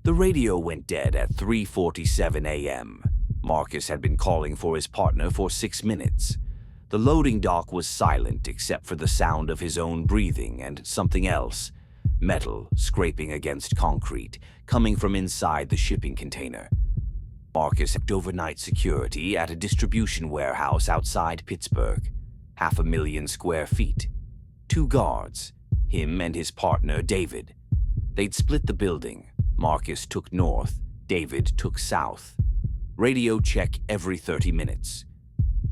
The radio went dead at 3:47 a.m. Marcus had been calling for his partner for 6 minutes. The loading dock was silent except for the sound of his own breathing and something else, metal scraping against concrete, coming from inside the shipping container. Marcus had overnight security at a distribution warehouse outside Pittsburgh, 500,000 square feet. 2 guards, him and his partner David. They'd split the building. Marcus took north, David took south. Radio check every 30 minutes.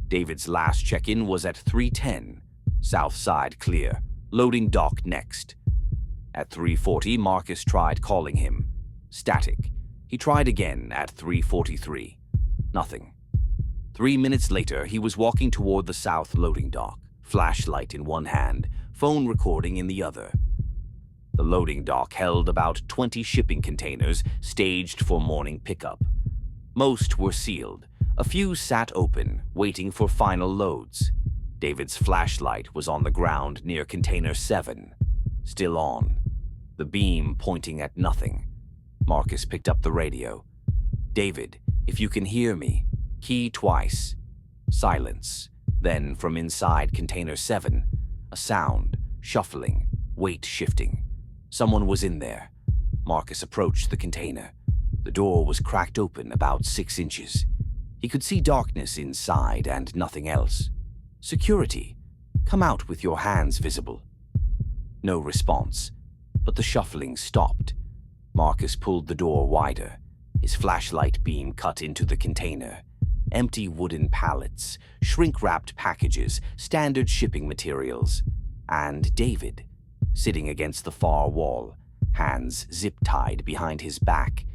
David's last check-in was at 3:10. South side clear. Loading dock next. At 3:40, Marcus tried calling him. Static. He tried again at 3:43. Nothing. 3 minutes later, he was walking toward the south loading dock, flashlight in one hand, phone recording in the other. The loading dock held about 20 shipping containers staged for morning pickup. Most were sealed. A few sat open, waiting for final loads. David's flashlight was on the ground near container 7, still on, the beam pointing at nothing. Marcus picked up the radio. "David, if you can hear me, key twice." Silence. Then, from inside container 7, a sound, shuffling, weight shifting. Someone was in there. Marcus approached the container. The door was cracked open about 6 inches. He could see darkness inside and nothing else. "Security, come out with your hands visible." No response, but the shuffling stopped. Marcus pulled the door wider. His flashlight beam cut into the container. Empty wooden pallets, shrink-wrapped packages, standard shipping materials. And David, sitting against the far wall, hands zip-tied behind his back.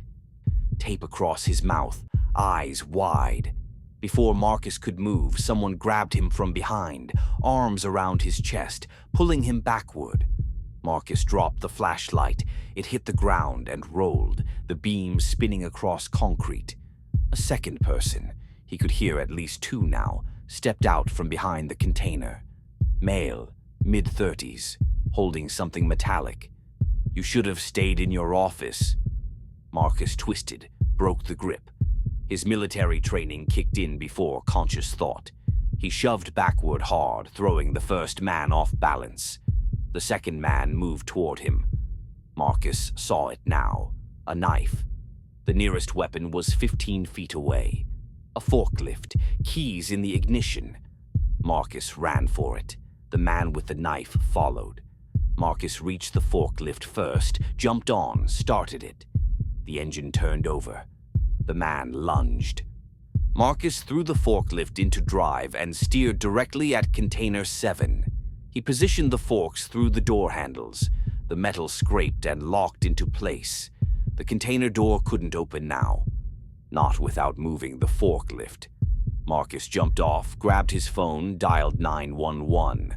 Tape across his mouth, eyes wide. Before Marcus could move, someone grabbed him from behind, arms around his chest, pulling him backward. Marcus dropped the flashlight. It hit the ground and rolled, the beam spinning across concrete. A second person, he could hear at least 2 now, stepped out from behind the container. Male, mid-30s, holding something metallic. "You should have stayed in your office." Marcus twisted, broke the grip. His military training kicked in before conscious thought. He shoved backward hard, throwing the first man off balance. The second man moved toward him. Marcus saw it now, a knife. The nearest weapon was 15 feet away. A forklift, keys in the ignition. Marcus ran for it. The man with the knife followed. Marcus reached the forklift first, jumped on, started it. The engine turned over. The man lunged. Marcus threw the forklift into drive and steered directly at container 7. He positioned the forks through the door handles. The metal scraped and locked into place. The container door couldn't open now. Not without moving the forklift. Marcus jumped off, grabbed his phone, dialed 911.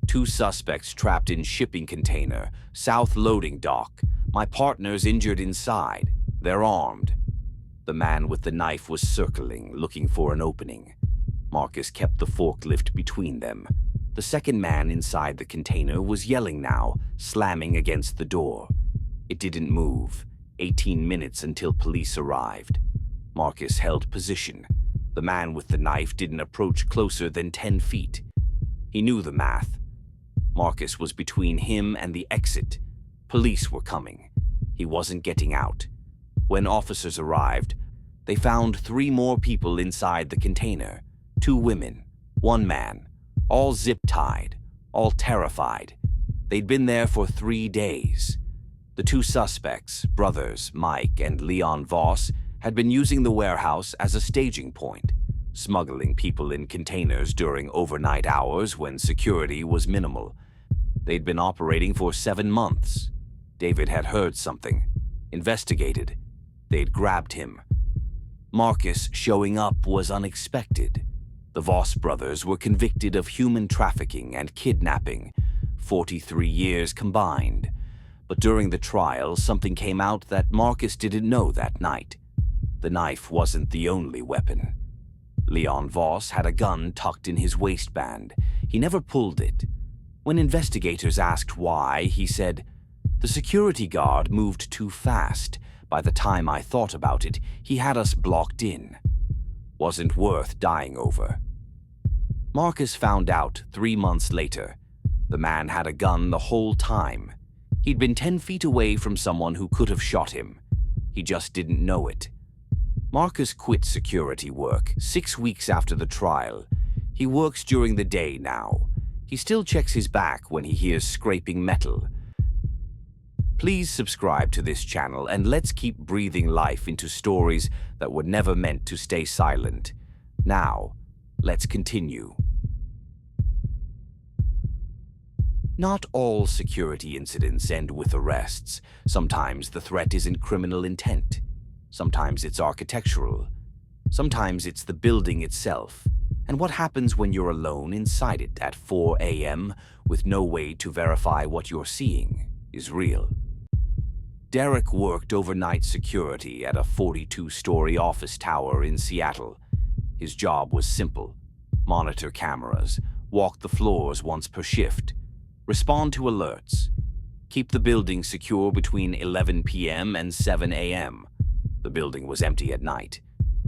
2 suspects trapped in shipping container, south loading dock. My partner's injured inside. They're armed. The man with the knife was circling, looking for an opening. Marcus kept the forklift between them. The second man inside the container was yelling now, slamming against the door. It didn't move. 18 minutes until police arrived. Marcus held position. The man with the knife didn't approach closer than 10 feet. He knew the math. Marcus was between him and the exit. Police were coming. He wasn't getting out. When officers arrived, they found 3 more people inside the container. 2 women, 1 man, all zip-tied, all terrified. They'd been there for 3 days. The 2 suspects, brothers Mike and Leon Voss, had been using the warehouse as a staging point, smuggling people in containers during overnight hours when security was minimal. They'd been operating for 7 months. David had heard something, investigated. They'd grabbed him. Marcus showing up was unexpected. The Voss brothers were convicted of human trafficking and kidnapping, 43 years combined. But during the trial, something came out that Marcus didn't know that night. The knife wasn't the only weapon. Leon Voss had a gun tucked in his waistband. He never pulled it. When investigators asked why, he said, "The security guard moved too fast. By the time I thought about it, he had us blocked in. Wasn't worth dying over. Marcus found out 3 months later. The man had a gun the whole time. He'd been 10 feet away from someone who could have shot him. He just didn't know it. Marcus quit security work 6 weeks after the trial. He works during the day now. He still checks his back when he hears scraping metal. Please subscribe to this channel and let's keep breathing life into stories that were never meant to stay silent. Now, let's continue. Not all security incidents end with arrests. Sometimes the threat isn't criminal intent. Sometimes it's architectural. Sometimes it's the building itself. And what happens when you're alone inside it at 4 a.m. with no way to verify what you're seeing is real. Derek worked overnight security at a 42-story office tower in Seattle. His job was simple: monitor cameras, walk the floors once per shift, respond to alerts, keep the building secure between 11 p.m. and 7 a.m. The building was empty at night.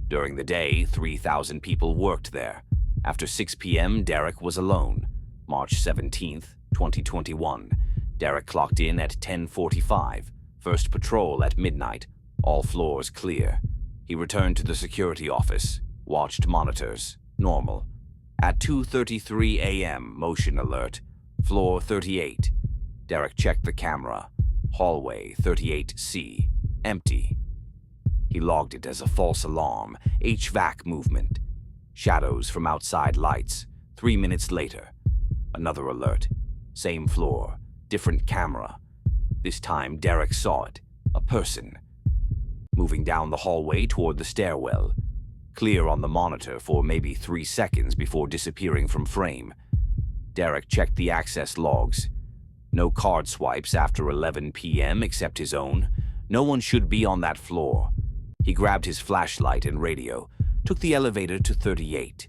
During the day, 3,000 people worked there. After 6 p.m., Derek was alone. March 17, 2021. Derek clocked in at 10:45. First patrol at midnight. All floors clear. He returned to the security office. Watched monitors. Normal. At 2:33 a.m., motion alert. Floor 38. Derek checked the camera. Hallway 38C. Empty. He logged it as a false alarm. HVAC movement. Shadows from outside lights. 3 minutes later. Another alert. Same floor. Different camera. This time, Derek saw it. A person. Moving down the hallway toward the stairwell. Clear on the monitor for maybe 3 seconds before disappearing from frame. Derek checked the access logs. No card swipes after 11 p.m. except his own. No one should be on that floor. He grabbed his flashlight and radio, took the elevator to 38.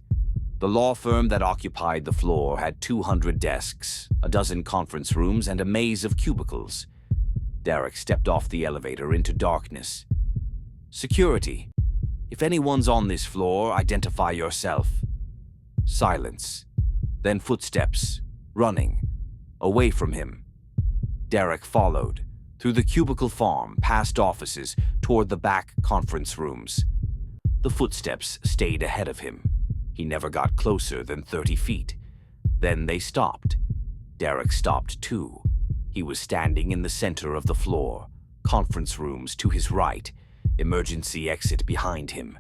The law firm that occupied the floor had 200 desks, a dozen conference rooms, and a maze of cubicles. Derek stepped off the elevator into darkness. Security. If anyone's on this floor, identify yourself. Silence. Then footsteps. Running. Away from him. Derek followed. Through the cubicle farm, past offices, toward the back conference rooms. The footsteps stayed ahead of him. He never got closer than 30 feet. Then they stopped. Derek stopped too. He was standing in the center of the floor. Conference rooms to his right. Emergency exit behind him.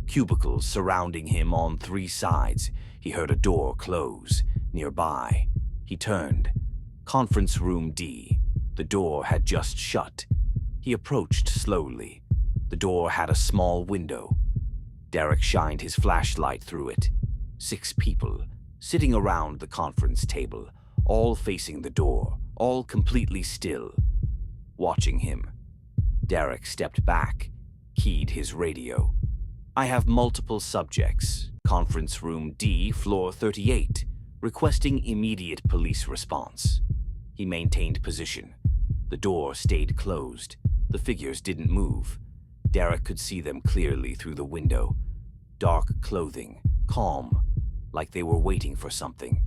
Cubicles surrounding him on 3 sides. He heard a door close. Nearby. He turned. Conference room D. The door had just shut. He approached slowly. The door had a small window. Derek shined his flashlight through it. 6 people, sitting around the conference table, all facing the door, all completely still, watching him. Derek stepped back, keyed his radio. I have multiple subjects. Conference room D, floor 38, requesting immediate police response. He maintained position. The door stayed closed. The figures didn't move. Derek could see them clearly through the window. Dark clothing, calm, like they were waiting for something.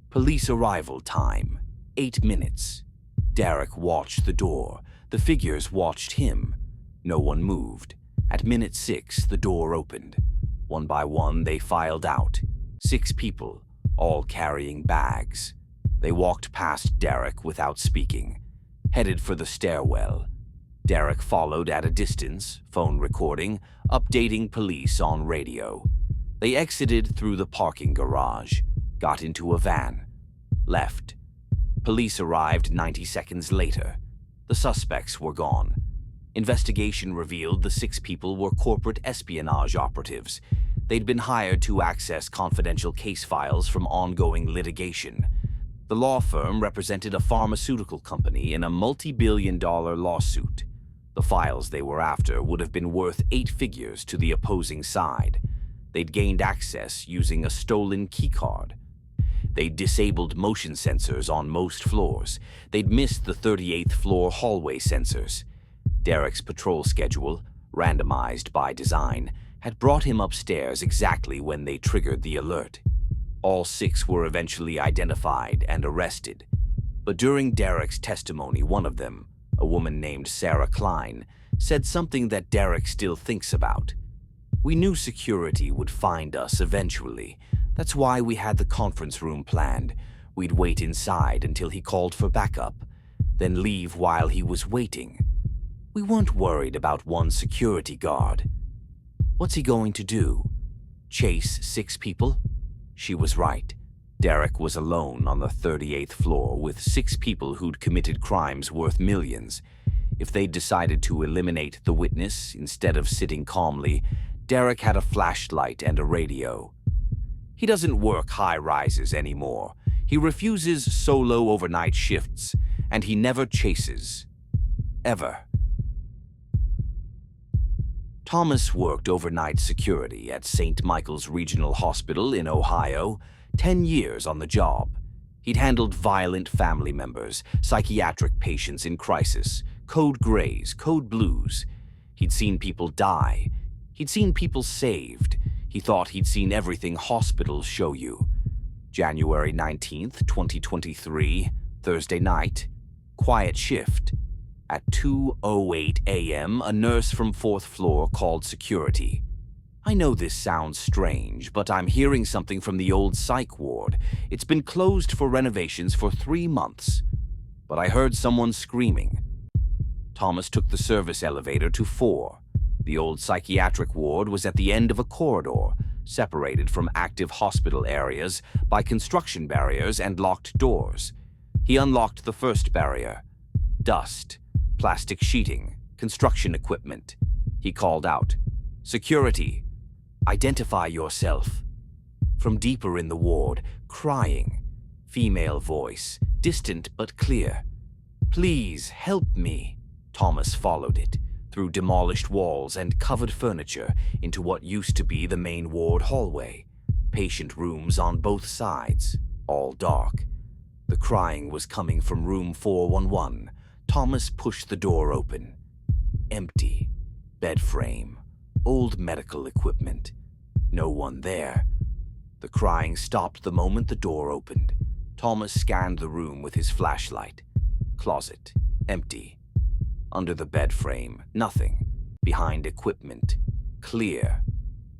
Police arrival time, 8 minutes. Derek watched the door. The figures watched him. No one moved. At minute 6, the door opened. One by one, they filed out. 6 people, all carrying bags. They walked past Derek without speaking, headed for the stairwell. Derek followed at a distance, phone recording, updating police on radio. They exited through the parking garage, got into a van, left. Police arrived 90 seconds later. The suspects were gone. Investigation revealed the 6 people were corporate espionage operatives. They'd been hired to access confidential case files from ongoing litigation. The law firm represented a pharmaceutical company in a multi-billion-dollar lawsuit. The files they were after would have been worth 8 figures to the opposing side. They'd gained access using a stolen keycard. They'd disabled motion sensors on most floors. They'd missed the 38th floor hallway sensors. Derek's patrol schedule, randomized by design, had brought him upstairs exactly when they triggered the alert. All 6 were eventually identified and arrested. But during Derek's testimony, one of them, a woman named Sarah Klein, said something that Derek still thinks about. "We knew security would find us eventually. That's why we had the conference room planned. We'd wait inside until he called for backup, then leave while he was waiting. We weren't worried about one security guard. What's he going to do? Chase 6 people?" She was right. Derek was alone on the 38th floor with 6 people who'd committed crimes worth millions. If they'd decided to eliminate the witness instead of sitting calmly, Derek had a flashlight and a radio. He doesn't work high-rises anymore. He refuses solo overnight shifts, and he never chases. Ever. Thomas worked overnight security at St. Michael's Regional Hospital in Ohio, 10 years on the job. He'd handled violent family members, psychiatric patients in crisis, code grays, code blues. He'd seen people die. He'd seen people saved. He thought he'd seen everything hospitals show you. January 19th, 2023, Thursday night, quiet shift. At 2:08 a.m., a nurse from 4th floor called security. "I know this sounds strange, but I'm hearing something from the old psych ward. It's been closed for renovations for 3 months. But I heard someone screaming." Thomas took the service elevator to 4. The old psychiatric ward was at the end of a corridor, separated from active hospital areas by construction barriers and locked doors. He unlocked the first barrier. Dust, plastic sheeting, construction equipment. He called out, "Security, identify yourself." From deeper in the ward, crying, female voice, distant but clear. "Please help me." Thomas followed it, through demolished walls and covered furniture, into what used to be the main ward hallway. Patient rooms on both sides, all dark. The crying was coming from room 411. Thomas pushed the door open. Empty. Bed frame. Old medical equipment. No one there. The crying stopped the moment the door opened. Thomas scanned the room with his flashlight. Closet. Empty. Under the bed frame, nothing. Behind equipment. Clear.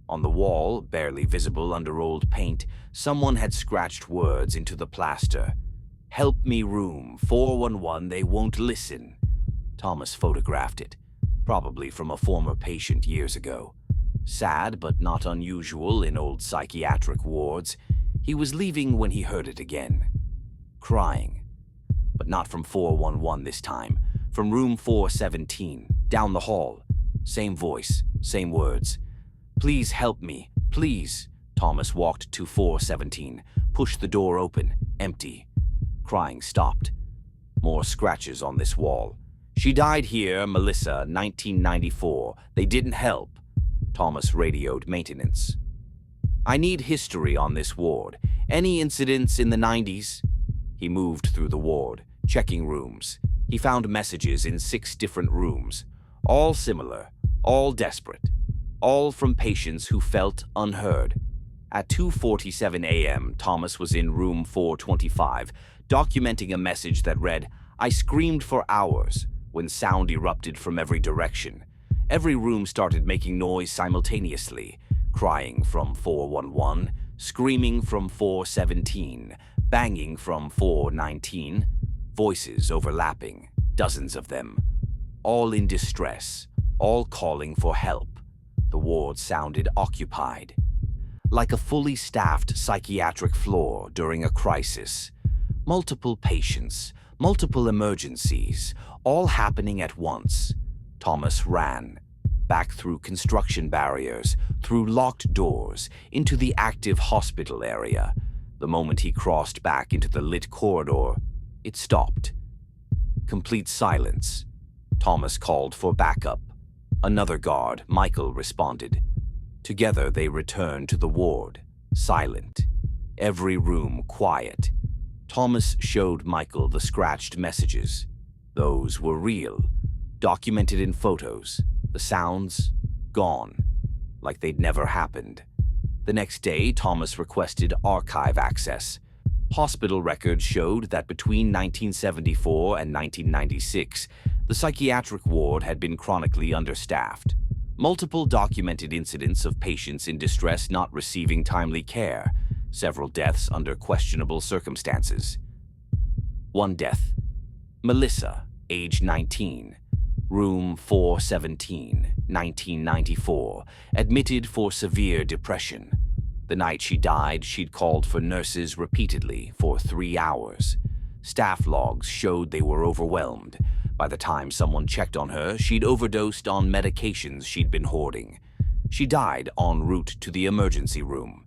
On the wall, barely visible under old paint, someone had scratched words into the plaster. "Help me room, 411, they won't listen." Thomas photographed it, probably from a former patient years ago. Sad but not unusual in old psychiatric wards. He was leaving when he heard it again. Crying. But not from 411 this time. From room 417, down the hall. Same voice, same words. "Please help me, please." Thomas walked to 417, pushed the door open, empty. Crying stopped. More scratches on this wall. "She died here, Melissa, 1994. They didn't help." Thomas radioed maintenance. "I need history on this ward. Any incidents in the 90s? He moved through the ward, checking rooms. He found messages in 6 different rooms, all similar, all desperate, all from patients who felt unheard. At 2:47 a.m., Thomas was in room 425, documenting a message that read, "I screamed for hours," when sound erupted from every direction. Every room started making noise simultaneously, crying from 411, screaming from 417, banging from 419, voices overlapping, dozens of them, all in distress, all calling for help. The ward sounded occupied, like a fully staffed psychiatric floor during a crisis. Multiple patients, multiple emergencies, all happening at once. Thomas ran, back through construction barriers, through locked doors, into the active hospital area. The moment he crossed back into the lit corridor, it stopped. Complete silence. Thomas called for backup. Another guard, Michael, responded. Together they returned to the ward, silent. Every room quiet. Thomas showed Michael the scratched messages. Those were real. documented in photos. The sounds, gone, like they'd never happened. The next day, Thomas requested archive access. Hospital records showed that between 1974 and 1996, the psychiatric ward had been chronically understaffed. Multiple documented incidents of patients in distress not receiving timely care, several deaths under questionable circumstances. One death. Melissa, age 19, room 417, 1994, admitted for severe depression. The night she died, she'd called for nurses repeatedly for 3 hours. Staff logs showed they were overwhelmed. By the time someone checked on her, she'd overdosed on medications she'd been hoarding. She died en route to the emergency room.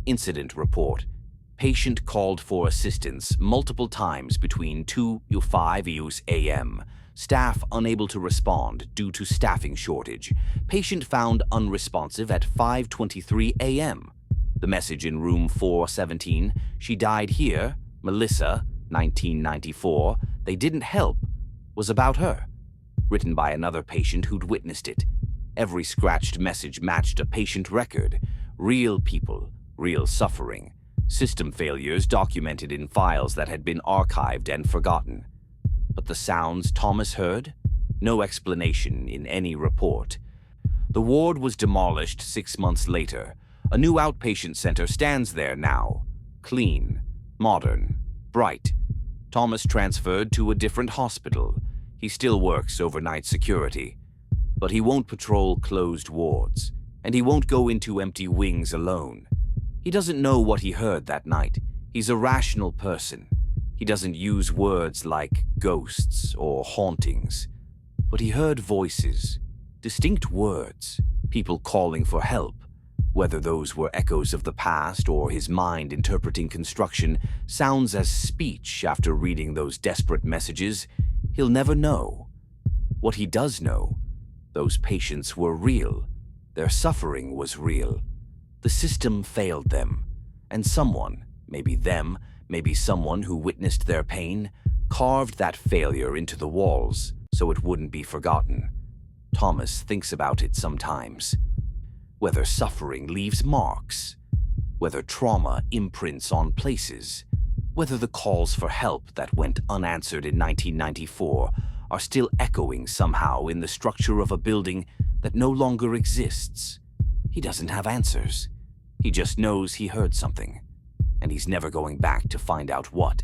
Incident report. Patient called for assistance multiple times between 2 and 5 a.m. Staff unable to respond due to staffing shortage. Patient found unresponsive at 5:23 a.m. The message in room 417, she died here, Melissa, 1994, they didn't help, was about her. Written by another patient who'd witnessed it. Every scratched message matched a patient record. Real people, real suffering. System failures documented in files that had been archived and forgotten. But the sounds Thomas heard? No explanation in any report. The ward was demolished 6 months later. A new outpatient center stands there now. Clean, modern, bright. Thomas transferred to a different hospital. He still works overnight security. But he won't patrol closed wards, and he won't go into empty wings alone. He doesn't know what he heard that night. He's a rational person. He doesn't use words like ghosts or hauntings. But he heard voices, distinct words, people calling for help. Whether those were echoes of the past or his mind interpreting construction sounds as speech after reading those desperate messages, he'll never know. What he does know, those patients were real. Their suffering was real. The system failed them, and someone, maybe them, maybe someone who witnessed their pain, carved that failure into the walls so it wouldn't be forgotten. Thomas thinks about it sometimes. Whether suffering leaves marks, whether trauma imprints on places, whether the calls for help that went unanswered in 1994 are still echoing somehow in the structure of a building that no longer exists. He doesn't have answers. He just knows he heard something, and he's never going back to find out what.